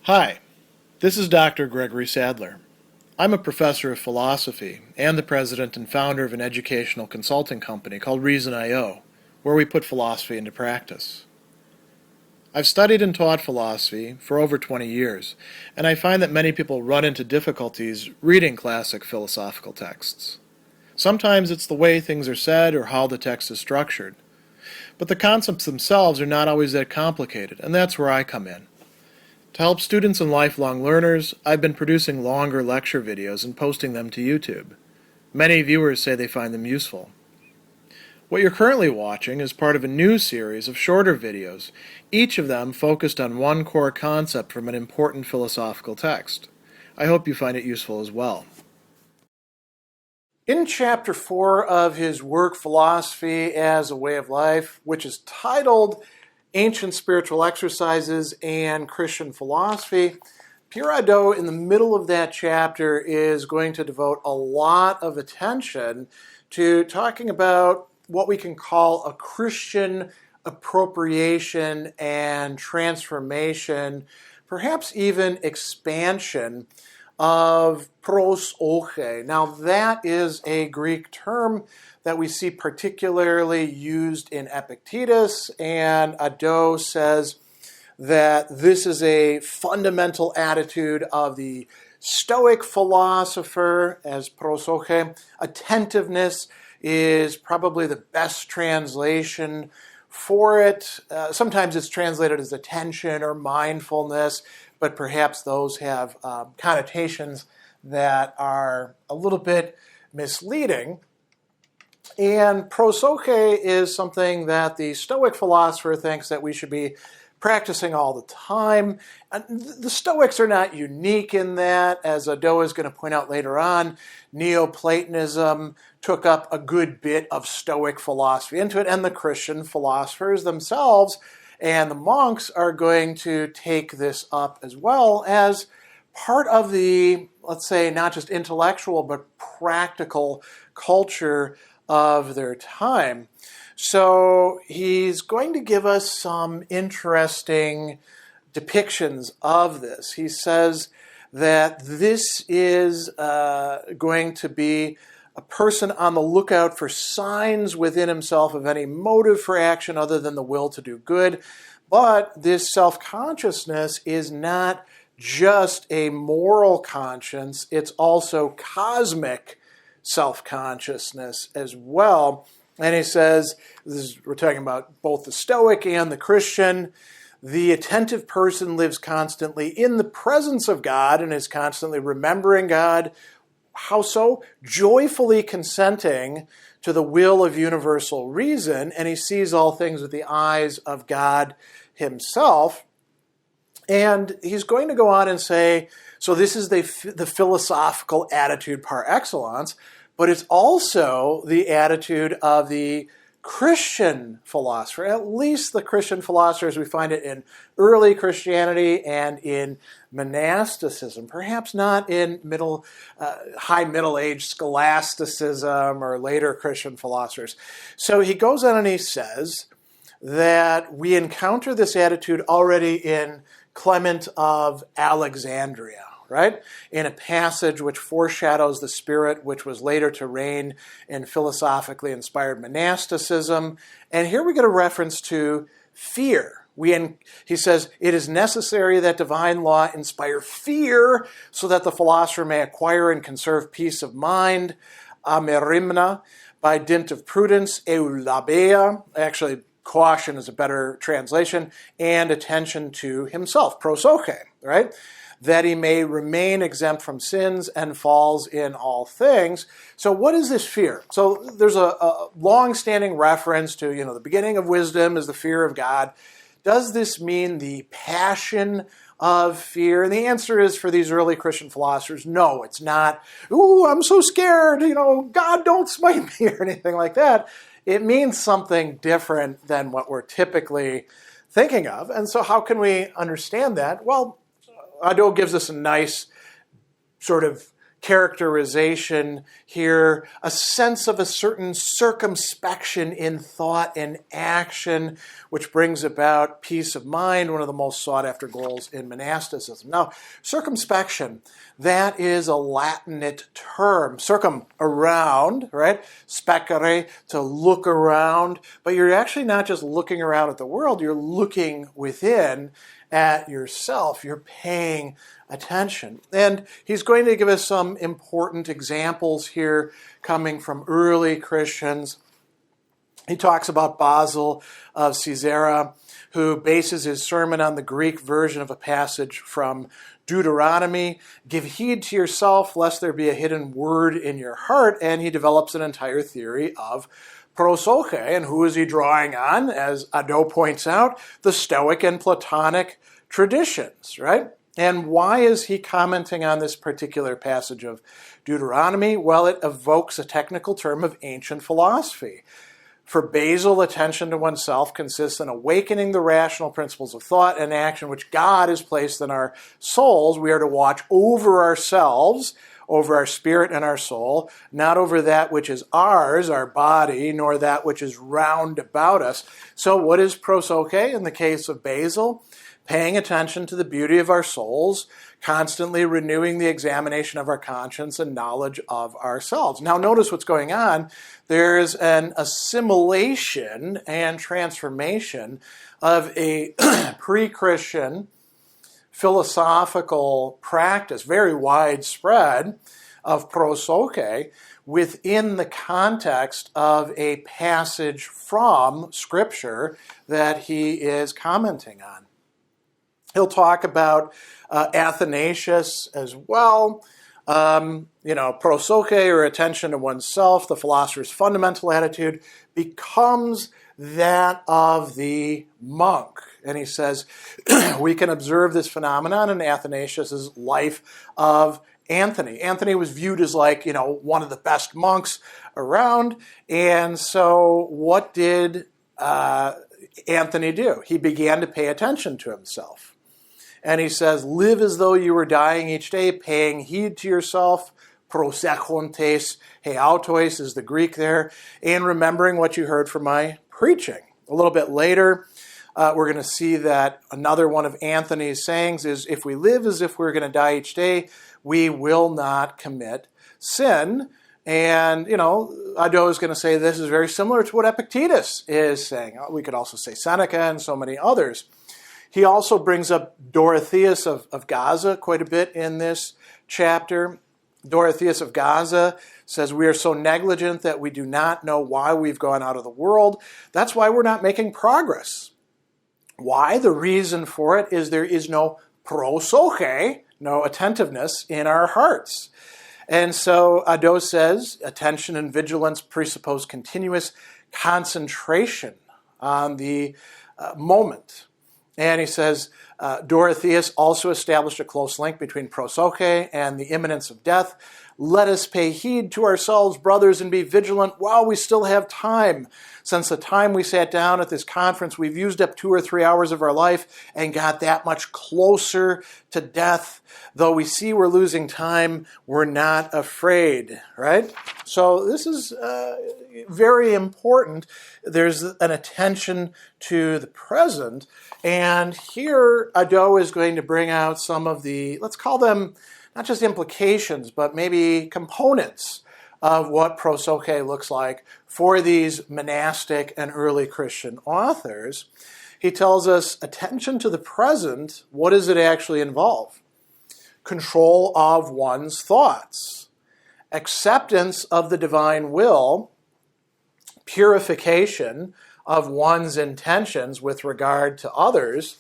Hi, this is Dr. Gregory Sadler. I'm a professor of philosophy and the president and founder of an educational consulting company called Reason.io, where we put philosophy into practice. I've studied and taught philosophy for over 20 years, and I find that many people run into difficulties reading classic philosophical texts. Sometimes it's the way things are said or how the text is structured. But the concepts themselves are not always that complicated, and that's where I come in. To help students and lifelong learners, I've been producing longer lecture videos and posting them to YouTube. Many viewers say they find them useful. What you're currently watching is part of a new series of shorter videos, each of them focused on one core concept from an important philosophical text. I hope you find it useful as well. In Chapter 4 of his work, Philosophy as a Way of Life, which is titled Ancient Spiritual Exercises and Christian Philosophy, Pierre Hadot, in the middle of that chapter, is going to devote a lot of attention to talking about what we can call a Christian appropriation and transformation, perhaps even expansion of prosoche. Now, that is a Greek term that we see particularly used in Epictetus, and Hadot says that this is a fundamental attitude of the Stoic philosopher as prosoche. Attentiveness is probably the best translation for it. Sometimes it's translated as attention or mindfulness, but perhaps those have connotations that are a little bit misleading. And prosoche is something that the Stoic philosopher thinks that we should be practicing all the time. And the Stoics are not unique in that. As Hadot is going to point out later on, Neoplatonism took up a good bit of Stoic philosophy into it, and the Christian philosophers themselves and the monks are going to take this up as well as part of the, let's say, not just intellectual but practical culture of their time. So he's going to give us some interesting depictions of this. He says that this is going to be a person on the lookout for signs within himself of any motive for action other than the will to do good. But this self-consciousness is not just a moral conscience, it's also cosmic self-consciousness as well. And he says, we're talking about both the Stoic and the Christian, the attentive person lives constantly in the presence of God and is constantly remembering God. How so? Joyfully consenting to the will of universal reason, and he sees all things with the eyes of God himself. And he's going to go on and say, so this is the philosophical attitude par excellence, but it's also the attitude of the Christian philosopher, at least the Christian philosophers. We find it in early Christianity and in monasticism, perhaps not in high Middle Age scholasticism or later Christian philosophers. So he goes on and he says that we encounter this attitude already in Clement of Alexandria, right? In a passage which foreshadows the spirit which was later to reign in philosophically inspired monasticism. And here we get a reference to fear. He says, it is necessary that divine law inspire fear so that the philosopher may acquire and conserve peace of mind, amerimna, by dint of prudence, eulabeia, actually caution is a better translation, and attention to himself, prosoche, right? That he may remain exempt from sins and falls in all things. So what is this fear? So there's a long-standing reference to, the beginning of wisdom is the fear of God. Does this mean the passion of fear? And the answer is, for these early Christian philosophers, no, it's not, ooh, I'm so scared, God, don't smite me or anything like that. It means something different than what we're typically thinking of. And so how can we understand that? Well, Hadot gives us a nice sort of characterization here, a sense of a certain circumspection in thought and action, which brings about peace of mind, one of the most sought-after goals in monasticism. Now, circumspection, that is a Latinate term. Circum, around, right? Specere, to look around. But you're actually not just looking around at the world, you're looking within at yourself. You're paying attention. And he's going to give us some important examples here coming from early Christians. He talks about Basil of Caesarea, who bases his sermon on the Greek version of a passage from Deuteronomy. Give heed to yourself, lest there be a hidden word in your heart. And he develops an entire theory of prosoche. And who is he drawing on? As Hadot points out, the Stoic and Platonic traditions, right? And why is he commenting on this particular passage of Deuteronomy? Well, it evokes a technical term of ancient philosophy. For Basil, attention to oneself consists in awakening the rational principles of thought and action which God has placed in our souls. We are to watch over ourselves, over our spirit and our soul, not over that which is ours, our body, nor that which is round about us. So what is prosoche in the case of Basil? Paying attention to the beauty of our souls, constantly renewing the examination of our conscience and knowledge of ourselves. Now notice what's going on. There's an assimilation and transformation of a pre-Christian philosophical practice, very widespread, of prosoche within the context of a passage from Scripture that he is commenting on. He'll talk about Athanasius as well. Prosokhe, or attention to oneself, the philosopher's fundamental attitude, becomes that of the monk. And he says, we can observe this phenomenon in Athanasius' life of Anthony. Anthony was viewed as one of the best monks around. And so what did Anthony do? He began to pay attention to himself. And he says, live as though you were dying each day, paying heed to yourself. Prosokhontes, heautois is the Greek there, and remembering what you heard from my preaching. A little bit later, we're going to see that another one of Anthony's sayings is, if we live as if we're going to die each day, we will not commit sin. And, Hadot is going to say this is very similar to what Epictetus is saying. We could also say Seneca and so many others. He also brings up Dorotheus of Gaza quite a bit in this chapter. Dorotheus of Gaza says, we are so negligent that we do not know why we've gone out of the world. That's why we're not making progress. Why? The reason for it is there is no prosoche, no attentiveness in our hearts. And so Hadot says, attention and vigilance presuppose continuous concentration on the moment. And he says, Dorotheus also established a close link between prosoche and the imminence of death. Let us pay heed to ourselves, brothers, and be vigilant while we still have time. Since the time we sat down at this conference, we've used up 2 or 3 hours of our life and got that much closer to death. Though we see we're losing time, we're not afraid, right? So this is very important. There's an attention to the present. And here, Hadot is going to bring out some of the, let's call them, not just implications, but maybe components of what prosoche looks like for these monastic and early Christian authors. He tells us attention to the present. What does it actually involve? Control of one's thoughts, acceptance of the divine will, purification of one's intentions with regard to others.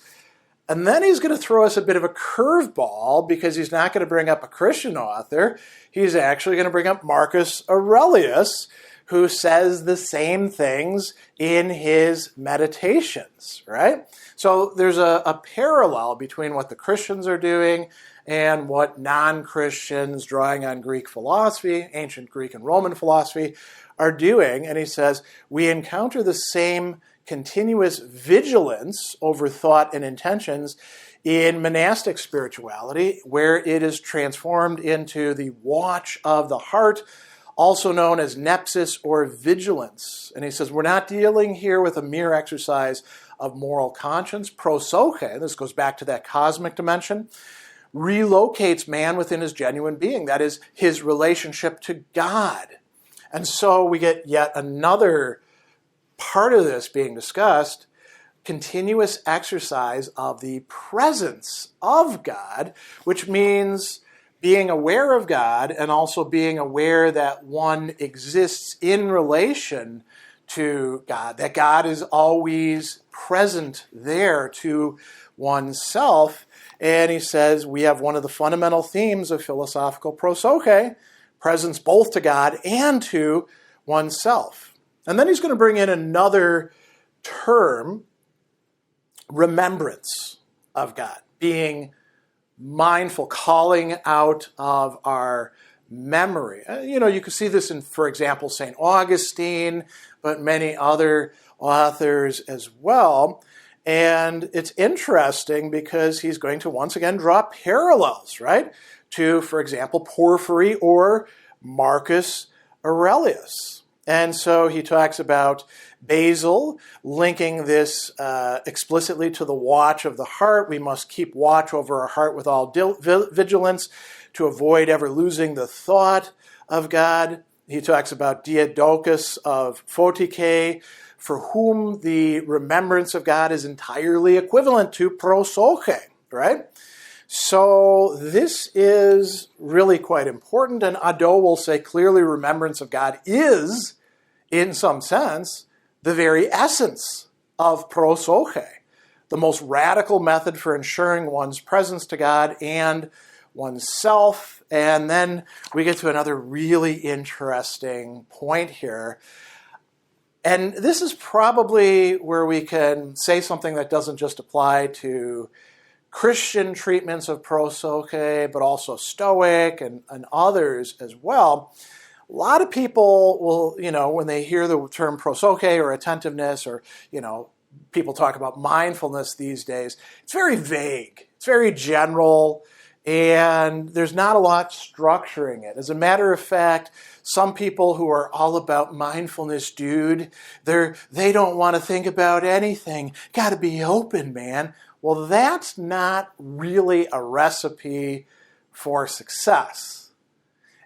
And then he's going to throw us a bit of a curveball, because he's not going to bring up a Christian author. He's actually going to bring up Marcus Aurelius, who says the same things in his meditations, right? So there's a parallel between what the Christians are doing and what non-Christians, drawing on Greek philosophy, ancient Greek and Roman philosophy, are doing. And he says, we encounter the same continuous vigilance over thought and intentions in monastic spirituality, where it is transformed into the watch of the heart, also known as nepsis or vigilance. And he says, we're not dealing here with a mere exercise of moral conscience. Prosokhe, this goes back to that cosmic dimension, relocates man within his genuine being, that is, his relationship to God. And so we get yet another part of this being discussed, continuous exercise of the presence of God, which means being aware of God and also being aware that one exists in relation to God, that God is always present there to oneself. And he says we have one of the fundamental themes of philosophical prosoche, presence both to God and to oneself. And then he's going to bring in another term, remembrance of God, being mindful, calling out of our memory. You can see this in, for example, St. Augustine, but many other authors as well. And it's interesting because he's going to once again draw parallels, right, to, for example, Porphyry or Marcus Aurelius. And so he talks about Basil, linking this explicitly to the watch of the heart. We must keep watch over our heart with all vigilance to avoid ever losing the thought of God. He talks about Diadochus of Photike, for whom the remembrance of God is entirely equivalent to prosoche, right? So this is really quite important, and Hadot will say clearly remembrance of God is, in some sense, the very essence of prosoche, the most radical method for ensuring one's presence to God and oneself. And then we get to another really interesting point here. And this is probably where we can say something that doesn't just apply to Christian treatments of prosoche, but also Stoic and others as well. A lot of people will, when they hear the term prosoche or attentiveness or, people talk about mindfulness these days, it's very vague. It's very general, and there's not a lot structuring it. As a matter of fact, some people who are all about mindfulness, dude, they don't want to think about anything. Got to be open, man. Well, that's not really a recipe for success.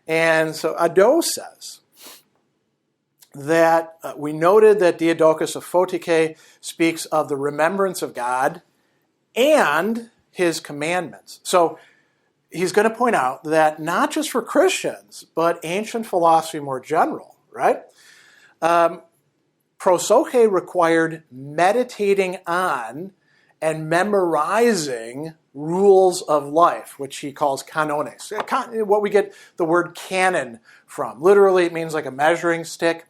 And so Hadot says that we noted that Diadochus of Photike speaks of the remembrance of God and his commandments. So he's going to point out that not just for Christians, but ancient philosophy more general, right? Prosoche required meditating on and memorizing rules of life, which he calls canones. What we get the word canon from. Literally, it means like a measuring stick.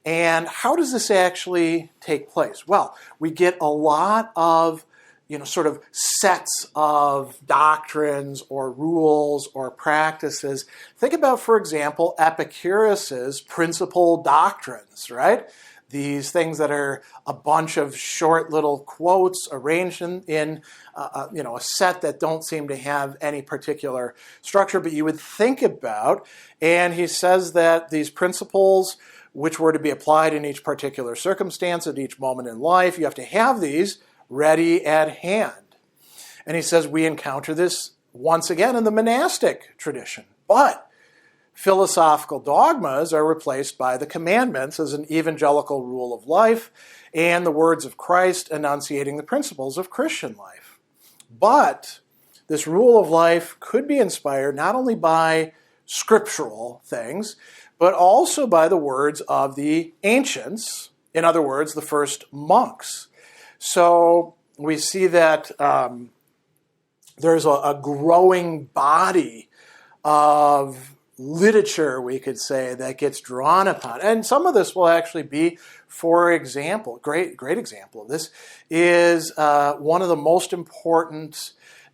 And how does this actually take place? Well, we get a lot of, sort of sets of doctrines or rules or practices. Think about, for example, Epicurus's principal doctrines, right? These things that are a bunch of short little quotes arranged in a set that don't seem to have any particular structure, but you would think about. And he says that these principles, which were to be applied in each particular circumstance at each moment in life, you have to have these ready at hand. And he says we encounter this once again in the monastic tradition. But philosophical dogmas are replaced by the commandments as an evangelical rule of life and the words of Christ enunciating the principles of Christian life. But this rule of life could be inspired not only by scriptural things, but also by the words of the ancients, in other words, the first monks. So we see that there's a growing body of literature, we could say, that gets drawn upon. And some of this will actually be, for example, great example of this is one of the most important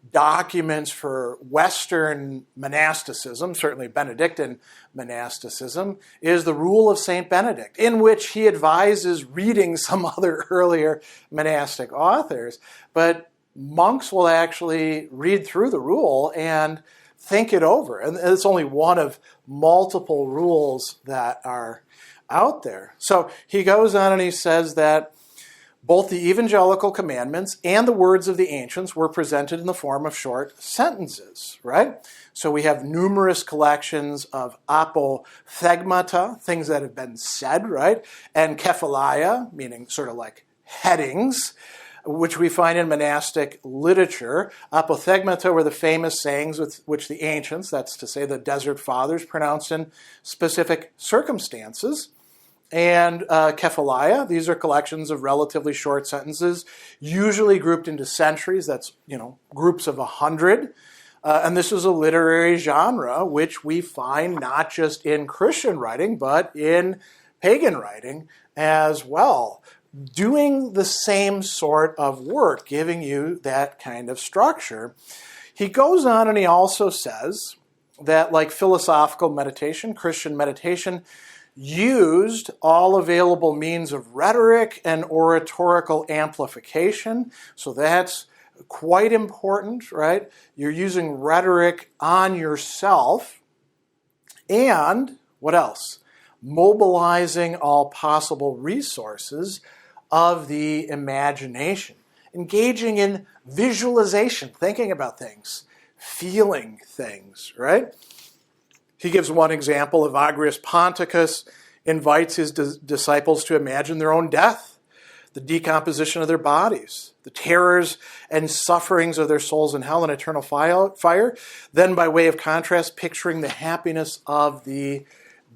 documents for Western monasticism, certainly Benedictine monasticism, is the Rule of St. Benedict, in which he advises reading some other earlier monastic authors. But monks will actually read through the rule and think it over. And it's only one of multiple rules that are out there. So he goes on and he says that both the evangelical commandments and the words of the ancients were presented in the form of short sentences, right? So we have numerous collections of apothegmata, things that have been said, right? And kephalaia, meaning sort of like headings, which we find in monastic literature. Apothegmata were the famous sayings with which the ancients, that's to say the Desert Fathers, pronounced in specific circumstances. And kephalaia, these are collections of relatively short sentences, usually grouped into centuries. That's, groups of 100. And this is a literary genre which we find not just in Christian writing, but in pagan writing as well, doing the same sort of work, giving you that kind of structure. He goes on and he also says that, like philosophical meditation, Christian meditation used all available means of rhetoric and oratorical amplification. So that's quite important, right? You're using rhetoric on yourself. And what else? Mobilizing all possible resources of the imagination. Engaging in visualization, thinking about things, feeling things, right? He gives one example. Evagrius Ponticus invites his disciples to imagine their own death, the decomposition of their bodies, the terrors and sufferings of their souls in hell and eternal fire. Then, by way of contrast, picturing the happiness of the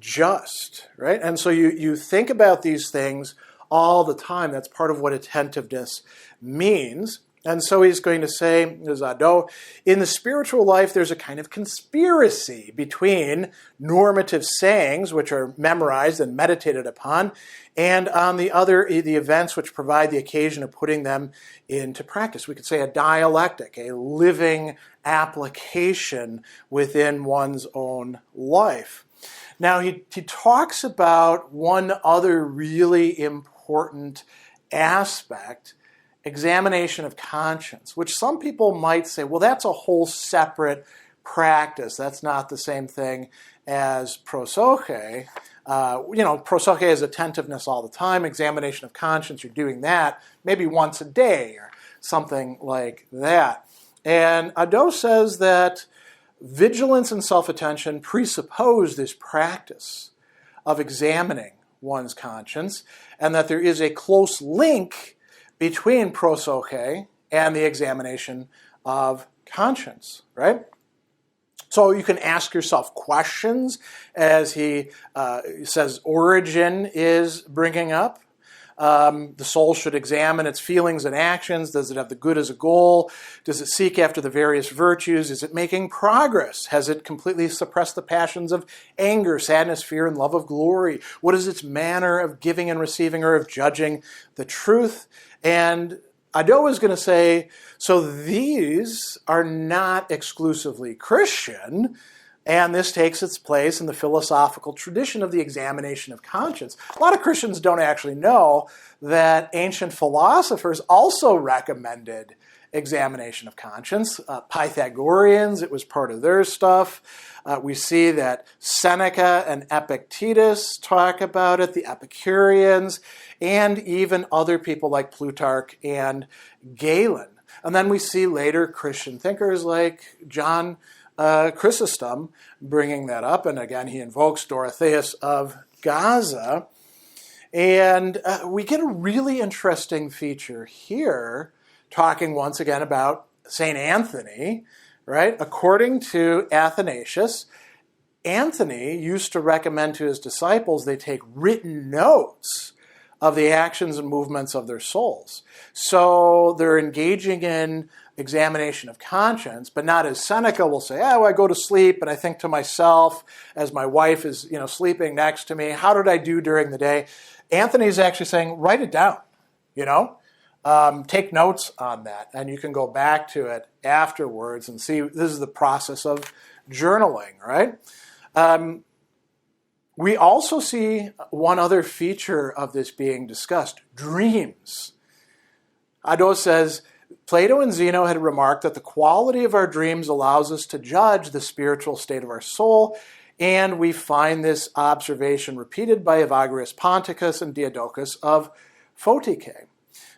just, right? And so you think about these things all the time. That's part of what attentiveness means. And so he's going to say, Hadot, in the spiritual life, there's a kind of conspiracy between normative sayings, which are memorized and meditated upon, and on the events which provide the occasion of putting them into practice. We could say a dialectic, a living application within one's own life. Now, he talks about one other really important aspect, examination of conscience, which some people might say, well, that's a whole separate practice. That's not the same thing as prosoche. Prosoche is attentiveness all the time. Examination of conscience, you're doing that maybe once a day or something like that. And Hadot says that vigilance and self-attention presuppose this practice of examining one's conscience, and that there is a close link between prosoche and the examination of conscience, right? So you can ask yourself questions, as he says Origen is bringing up. The soul should examine its feelings and actions. Does it have the good as a goal? Does it seek after the various virtues? Is it making progress? Has it completely suppressed the passions of anger, sadness, fear, and love of glory? What is its manner of giving and receiving or of judging the truth? And Hadot is going to say, so these are not exclusively Christian, and this takes its place in the philosophical tradition of the examination of conscience. A lot of Christians don't actually know that ancient philosophers also recommended examination of conscience. Pythagoreans, it was part of their stuff. We see that Seneca and Epictetus talk about it, the Epicureans, and even other people like Plutarch and Galen. And then we see later Christian thinkers like John Chrysostom bringing that up. And again, he invokes Dorotheus of Gaza. And we get a really interesting feature here, talking once again about St. Anthony, right? According to Athanasius, Anthony used to recommend to his disciples they take written notes of the actions and movements of their souls. So they're engaging in examination of conscience, but not as Seneca will say, I go to sleep and I think to myself as my wife is sleeping next to me, how did I do during the day? Anthony's actually saying, write it down, take notes on that, and you can go back to it afterwards and see. This is the process of journaling, right? We also see one other feature of this being discussed: dreams. Hadot says, Plato and Zeno had remarked that the quality of our dreams allows us to judge the spiritual state of our soul, and we find this observation repeated by Evagrius Ponticus and Diadochus of Photike.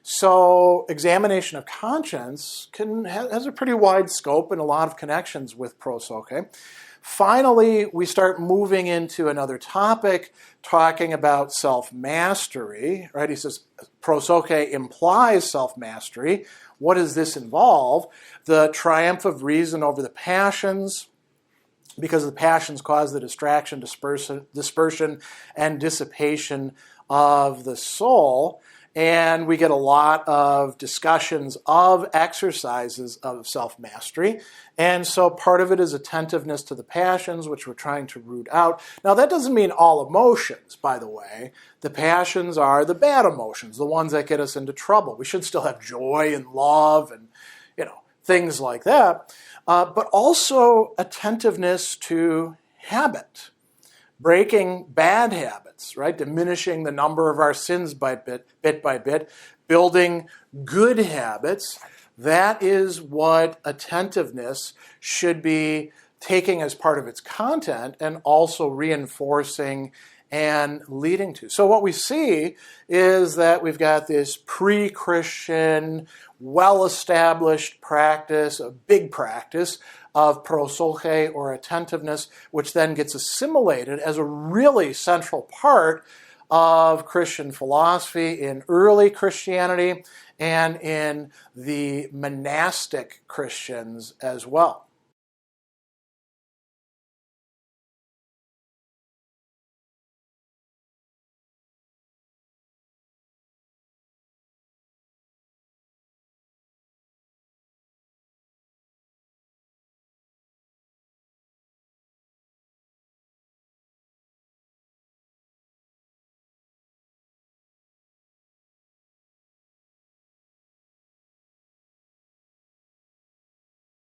So examination of conscience has a pretty wide scope and a lot of connections with prosoche. Finally, we start moving into another topic, talking about self-mastery. Right? He says prosoche implies self-mastery. What does this involve? The triumph of reason over the passions, because the passions cause the distraction, dispersion, and dissipation of the soul. And we get a lot of discussions of exercises of self-mastery. And so part of it is attentiveness to the passions, which we're trying to root out. Now, that doesn't mean all emotions, by the way. The passions are the bad emotions, the ones that get us into trouble. We should still have joy and love and, things like that. But also attentiveness to habit. Breaking bad habits, right? Diminishing the number of our sins bit by bit, building good habits. That is what attentiveness should be taking as part of its content and also reinforcing and leading to. So what we see is that we've got this pre-Christian, well-established practice, a big practice of prosoche or attentiveness, which then gets assimilated as a really central part of Christian philosophy in early Christianity and in the monastic Christians as well.